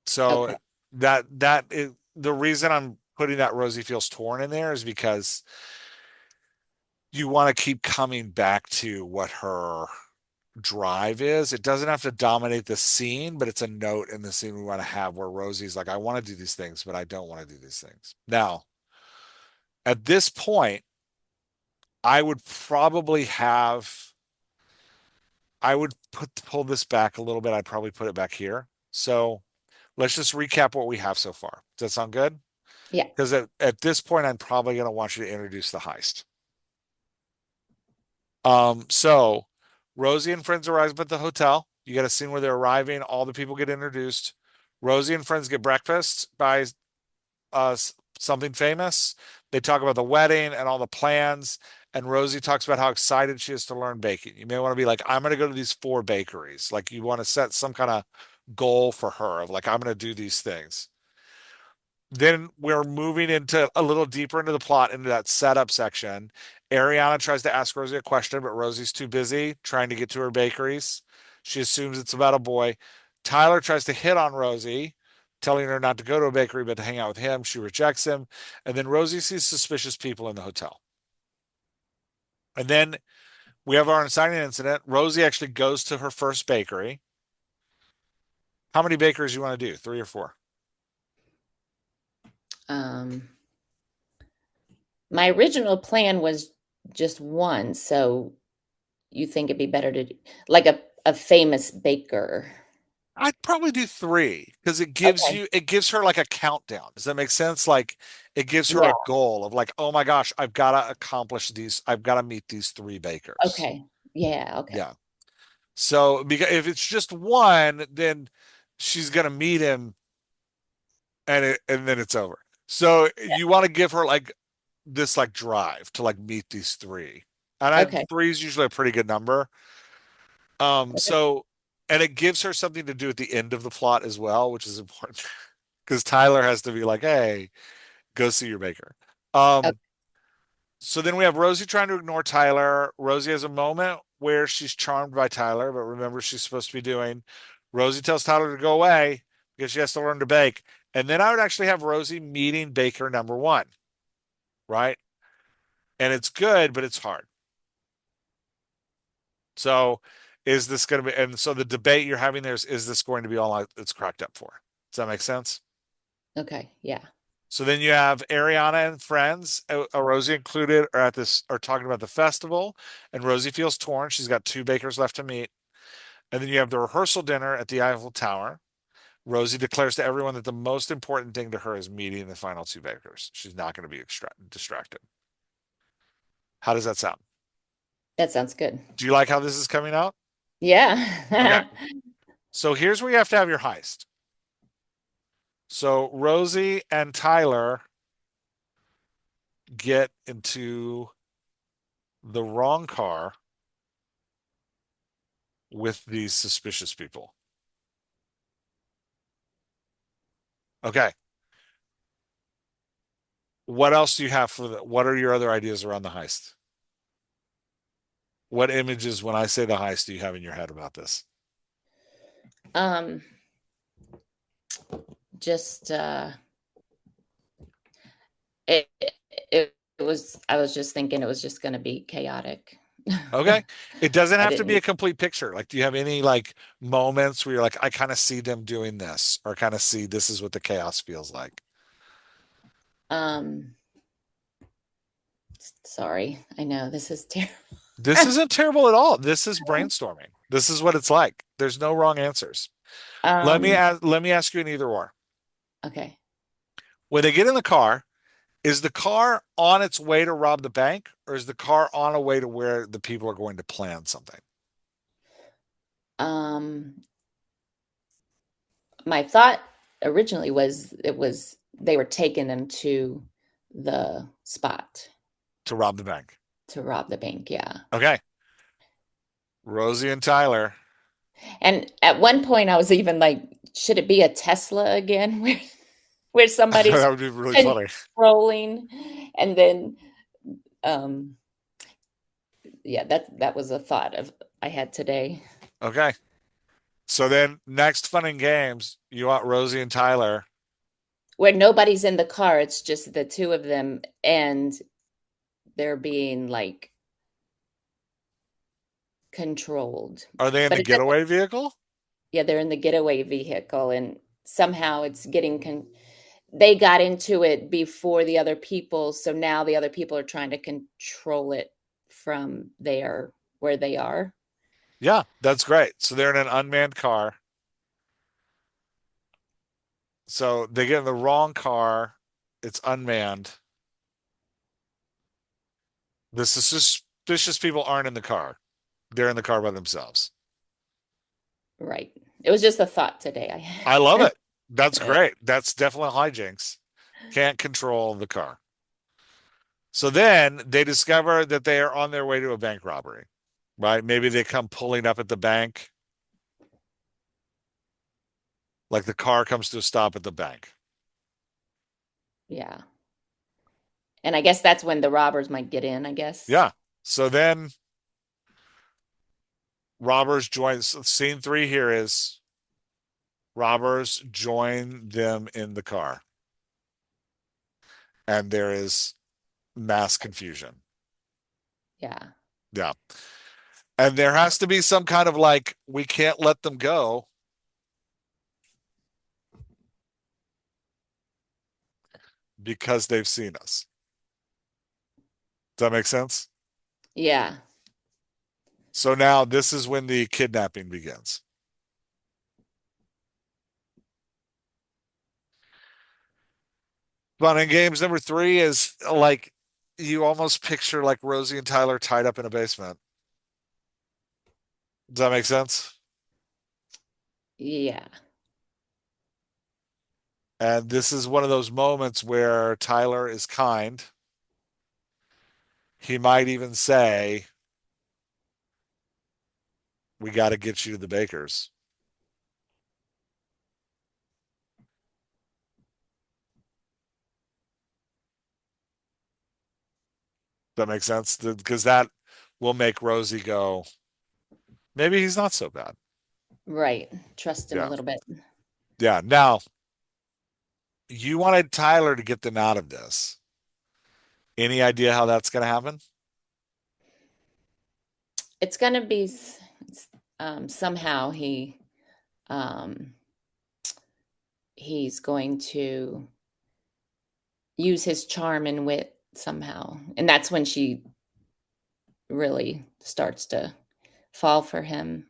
So Okay. that is the reason I'm putting that Rosie feels torn in there is because you want to keep coming back to what her drive is. It doesn't have to dominate the scene, but it's a note in the scene we want to have where Rosie's like, I want to do these things, but I don't want to do these things. Now, at this point, I would probably have, I would pull this back a little bit. I'd probably put it back here. So let's just recap what we have so far. Does that sound good? Yeah. Because at this point, I'm probably going to want you to introduce the heist. So Rosie and friends arrive at the hotel. You got a scene where they're arriving. All the people get introduced. Rosie and friends get breakfast by something famous. They talk about the wedding and all the plans. And Rosie talks about how excited she is to learn baking. You may want to be like, I'm going to go to these 4 bakeries. Like you want to set some kind of goal for her of like, I'm going to do these things. Then we're moving into a little deeper into the plot, into that setup section. Ariana tries to ask Rosie a question, but Rosie's too busy trying to get to her bakeries. She assumes it's about a boy. Tyler tries to hit on Rosie, telling her not to go to a bakery, but to hang out with him. She rejects him. And then Rosie sees suspicious people in the hotel. And then we have our inciting incident. Rosie actually goes to her first bakery. How many bakeries do you want to do? 3 or 4? Um, my original plan was just one, so you think it'd be better to do like a famous baker. I'd probably do 3 because Okay. it gives her like a countdown. Does that make sense? Like it gives her Yeah. a goal of like, oh my gosh, I've got to accomplish these. I've got to meet these 3 bakers. Okay. Yeah. Okay. Yeah. So because if it's just one, then she's gonna meet him and then it's over. So you want to give her like this like drive to like meet these 3. And Okay. 3 is usually a pretty good number. Okay. So and it gives her something to do at the end of the plot as well, which is important because Tyler has to be like, hey, go see your baker. Okay. Um, so then we have Rosie trying to ignore Tyler. Rosie has a moment where she's charmed by Tyler, but remember she's supposed to be doing. Rosie tells Tyler to go away because she has to learn to bake. And then I would actually have Rosie meeting baker number 1, right? And it's good, but it's hard. So is this going to be, and so the debate you're having there is this going to be all it's cracked up for? Does that make sense? Okay. Yeah. So then you have Ariana and friends, Rosie included, are talking about the festival, and Rosie feels torn. She's got 2 bakers left to meet. And then you have the rehearsal dinner at the Eiffel Tower. Rosie declares to everyone that the most important thing to her is meeting the final 2 bakers. She's not going to be distracted. How does that sound? That sounds good. Do you like how this is coming out? Okay. Yeah. So here's where you have to have your heist. So Rosie and Tyler get into the wrong car with these suspicious people. Okay. What else do you have for what are your other ideas around the heist? What images, when I say the heist, do you have in your head about this? Um, just it, it was. I was just thinking it was just going to be chaotic. Okay. It doesn't I have to be a didn't. complete picture. Like, do you have any like moments where you're like, I kind of see them doing this, or kind of see this is what the chaos feels like? Um, Sorry. I know this is terrible. This isn't terrible at all. This is brainstorming. This is what it's like. There's no wrong answers. Um, Let me ask you an either or. okay. When they get in the car, is the car on its way to rob the bank, or is the car on a way to where the people are going to plan something? Um, my thought originally was they were taking them to the spot To rob the bank. to rob the bank. Yeah. Okay. Rosie and Tyler. And at one point, I was even like, should it be a Tesla again, where somebody's That would be really funny. controlling, and then, um, yeah, that was a thought of I had today, Okay. So then next fun and games, you want Rosie and Tyler. where nobody's in the car. It's just the two of them, and they're being like controlled. Are they in But the it doesn't. getaway vehicle? Yeah, they're in the getaway vehicle, and somehow it's getting they got into it before the other people, so now the other people are trying to control it from where they are. Yeah, that's great. So they're in an unmanned car. So they get in the wrong car. It's unmanned. The suspicious people aren't in the car. They're in the car by themselves. Right. It was just a thought today I I love had. it. That's great. That's definitely hijinks. Can't control the car. So then they discover that they are on their way to a bank robbery, right? Maybe they come pulling up at the bank, like the car comes to a stop at the bank. Yeah. And I guess that's when the robbers might get in, I guess. Yeah. So then robbers join. Scene three here is robbers join them in the car, and there is mass confusion. Yeah. Yeah. And there has to be some kind of like, we can't let them go because they've seen us. Does that make sense? Yeah. So now this is when the kidnapping begins. Fun and games number three is like, you almost picture like Rosie and Tyler tied up in a basement. Does that make sense? Yeah. And this is one of those moments where Tyler is kind. He might even say, we got to get you to the bakers. That makes sense, because that will make Rosie go, maybe he's not so bad. Right. Trust him a Yeah. little bit. Yeah. Now, you wanted Tyler to get them out of this. Any idea how that's going to happen? It's going to be somehow um, he's going to use his charm and wit somehow. And that's when she really starts to fall for him.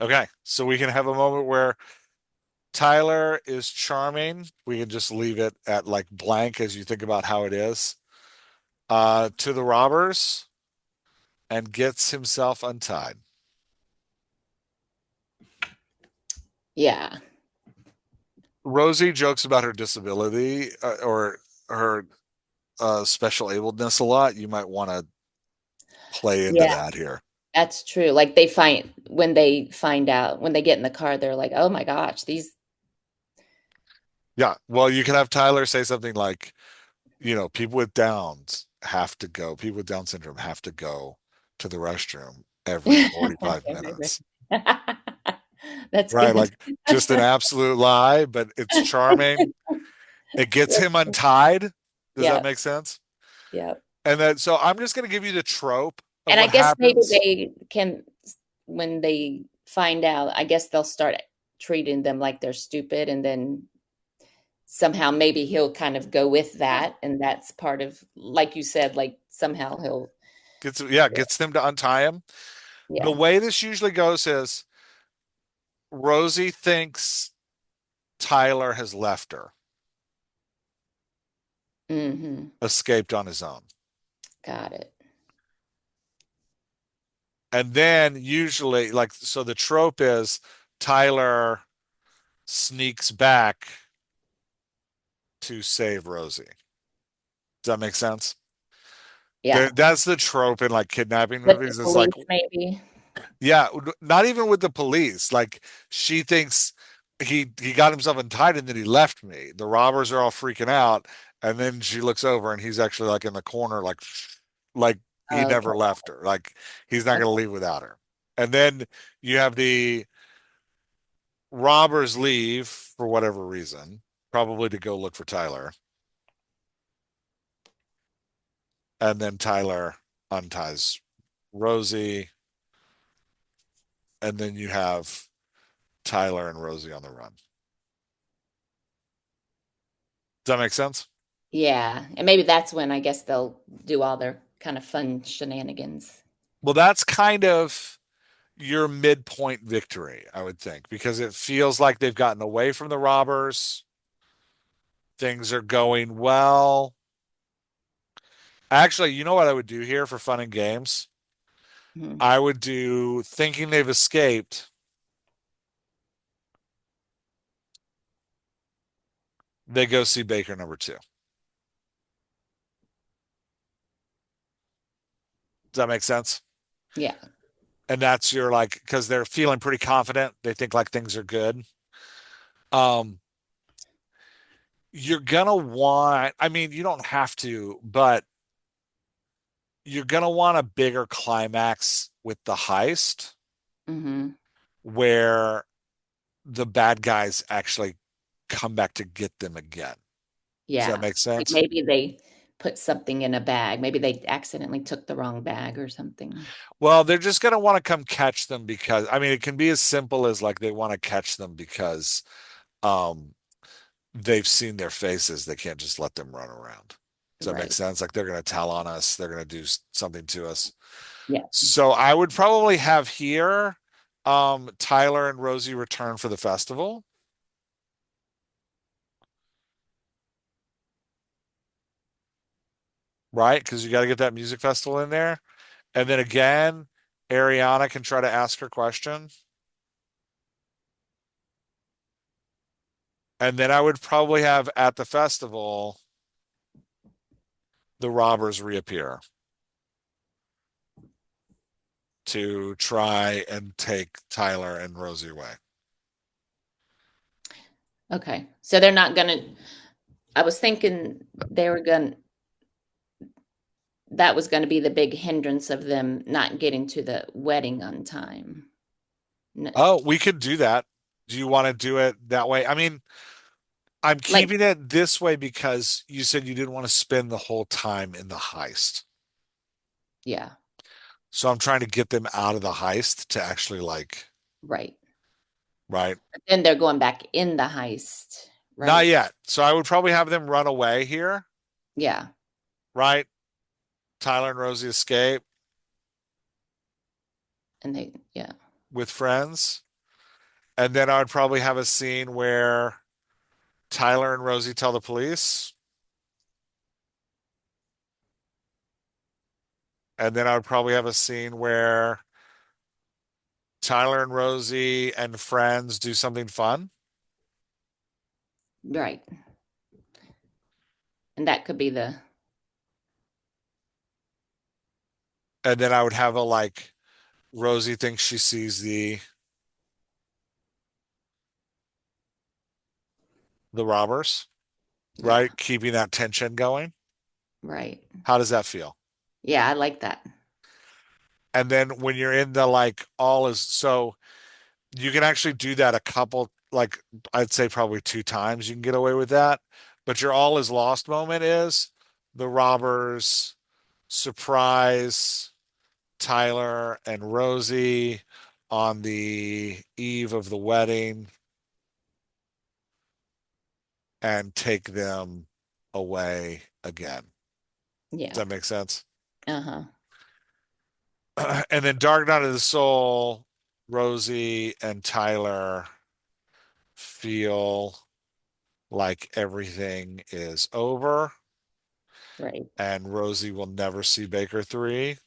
Okay. So we can have a moment where Tyler is charming. We can just leave it at like blank as you think about how it is. To the robbers and gets himself untied. Yeah. Rosie jokes about her disability or her special ableness a lot. You might want to play into Yeah, that here. that's true. Like when they find out, when they get in the car, they're like, "Oh my gosh, these." Yeah. Well, you can have Tyler say something like, people with Downs have to go, people with Down syndrome have to go to the restroom every 45 minutes. That's Right? good. Like just an absolute lie, but it's charming. It gets him untied. Does that Yeah, make sense? yeah. And then, so I'm just going to give you the trope of And I what guess maybe happens. they can, when they find out, I guess they'll start treating them like they're stupid, and then somehow maybe he'll kind of go with that, and that's part of, like you said, like somehow he'll, Gets them to untie him. The yeah. way this usually goes is Rosie thinks Tyler has left her, Hmm. escaped on his own. Got it. And then usually, like, so the trope is Tyler sneaks back to save Rosie. Does that make sense? Yeah. That's the trope in like kidnapping With the movies. Is like, police, maybe. yeah, not even with the police. Like she thinks he got himself untied and then he left me. The robbers are all freaking out, and then she looks over and he's actually like in the corner, like he Okay. never left her. Like he's not going to Okay. leave without her. And then you have the robbers leave for whatever reason, probably to go look for Tyler, and then Tyler unties Rosie, and then you have Tyler and Rosie on the run. Does that make sense? Yeah. And maybe that's when I guess they'll do all their kind of fun shenanigans. Well, that's kind of your midpoint victory, I would think, because it feels like they've gotten away from the robbers. Things are going well. Actually, you know what I would do here for fun and games? Mhm. I would do thinking they've escaped. They go see Baker number two. Does that make sense? Yeah. And that's your like, because they're feeling pretty confident. They think like things are good. Um, you're gonna want, I mean, you don't have to, but you're gonna want a bigger climax with the heist Hmm. where the bad guys actually come back to get them again. Does that Yeah. make Like sense? maybe they put something in a bag. Maybe they accidentally took the wrong bag or something. Well, they're just going to want to come catch them because, I mean, it can be as simple as like they want to catch them because um, they've seen their faces. They can't just let them run around. Does that make Right. sense? Like they're going to tell on us, they're going to do something to us. Yeah. So I would probably have here Tyler and Rosie return for the festival, right? Because you got to get that music festival in there. And then again, Ariana can try to ask her question. And then I would probably have at the festival, the robbers reappear to try and take Tyler and Rosie away. Okay. So they're not gonna, I was thinking they were gonna, that was gonna be the big hindrance of them not getting to the wedding on time. N- Oh, we could do that. Do you want to do it that way? I mean, I'm Like, keeping it this way because you said you didn't want to spend the whole time in the heist. yeah, So I'm trying to get them out of the heist to actually like, right. right? But then they're going back in the heist, Not right? yet. So I would probably have them run away here, Yeah. right? Tyler and Rosie escape And they, yeah. with friends. And then I would probably have a scene where Tyler and Rosie tell the police. And then I would probably have a scene where Tyler and Rosie and friends do something fun. Right. And that could be the, And then I would have a like Rosie thinks she sees the robbers, Yeah. right? Keeping that tension going. Right. How does that feel? Yeah, I like that. And then when you're in the like all is so you can actually do that a couple like I'd say probably two times you can get away with that. But your all is lost moment is the robbers surprise Tyler and Rosie on the eve of the wedding and take them away again. Yeah. Does that make sense? Uh-huh. And then Dark Night of the Soul, Rosie and Tyler feel like everything is over Right. and Rosie will never see Baker 3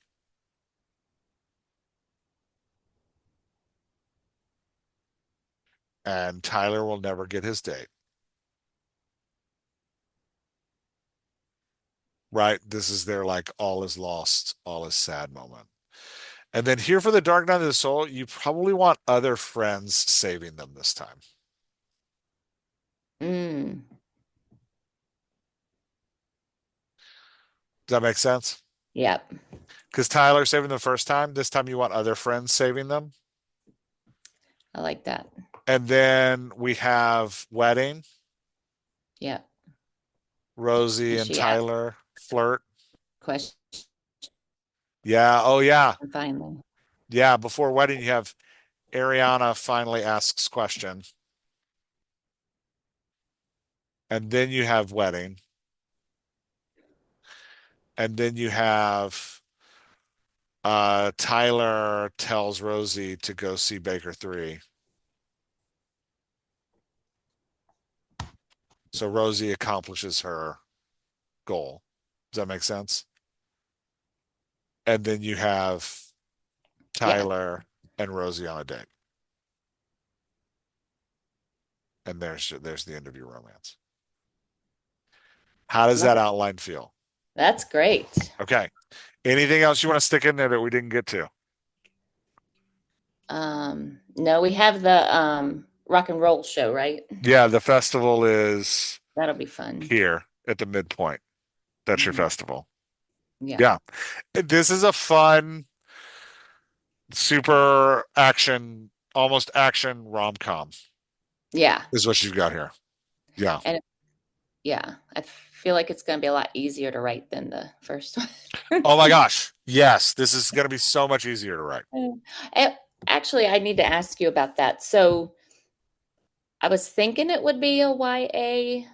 and Tyler will never get his date. Right? This is their like all is lost, all is sad moment. And then here for the Dark Night of the Soul, you probably want other friends saving them this time. Mm. Does that make sense? Yep. Because Tyler saving them the first time, this time you want other friends saving them. I like that. And then we have wedding, Yeah. Rosie And and she asked Tyler flirt. question Yeah. Oh, yeah. finally. Yeah. Before wedding, you have Ariana finally asks question. And then you have wedding. And then you have Tyler tells Rosie to go see Baker 3. So Rosie accomplishes her goal. Does that make sense? And then you have Yeah. Tyler and Rosie on a date. And there's the end of your romance. How does Love that it. outline feel? That's great. Okay. Anything else you want to stick in there that we didn't get to? No, we have the rock and roll show, right? Yeah, the festival is That'll be fun. here at the Midpoint. That's your Mhm. festival. Yeah. Yeah. This is a fun, super action, almost action rom-com Yeah. is what you've got here. Yeah. And yeah, I feel like it's going to be a lot easier to write than the first one. Oh my gosh. Yes, this is going to be so much easier to write. And actually, I need to ask you about that. So I was thinking it would be a YA,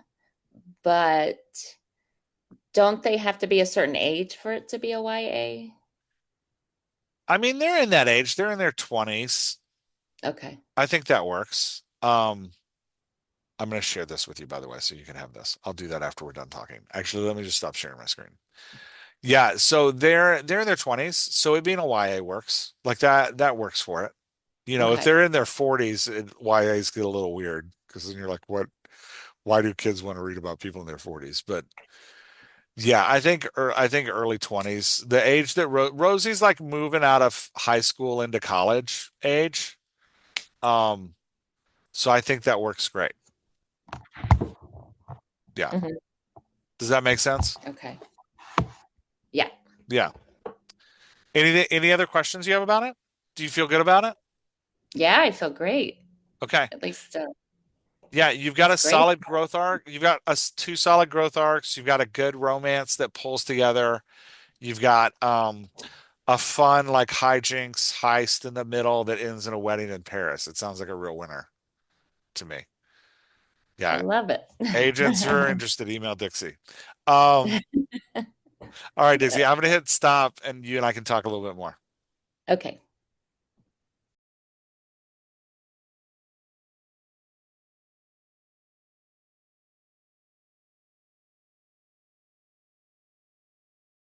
but don't they have to be a certain age for it to be a YA? I mean, they're in that age. They're in their 20s. Okay. I think that works. I'm going to share this with you, by the way, so you can have this. I'll do that after we're done talking. Actually, let me just stop sharing my screen. Yeah, so they're in their 20s, so it being a YA works. Like that works for it. You know, if Okay. they're in their 40s, YAs get a little weird because then you're like, what? Why do kids want to read about people in their 40s? But yeah, I think early 20s, the age that Rosie's like moving out of high school into college age. Um, so I think that works great. Yeah. Mhm. Does that make sense? Okay. Yeah. Yeah. Any other questions you have about it? Do you feel good about it? Yeah, I feel great. Okay. At least Yeah, you've got it's a great. solid growth arc. You've got two solid growth arcs. You've got a good romance that pulls together. You've got a fun like hijinks heist in the middle that ends in a wedding in Paris. It sounds like a real winner to me. I Yeah. love it. Agents who are interested, email Dixie. Um, all right, Dixie, I'm gonna hit stop and you and I can talk a little bit more. Okay.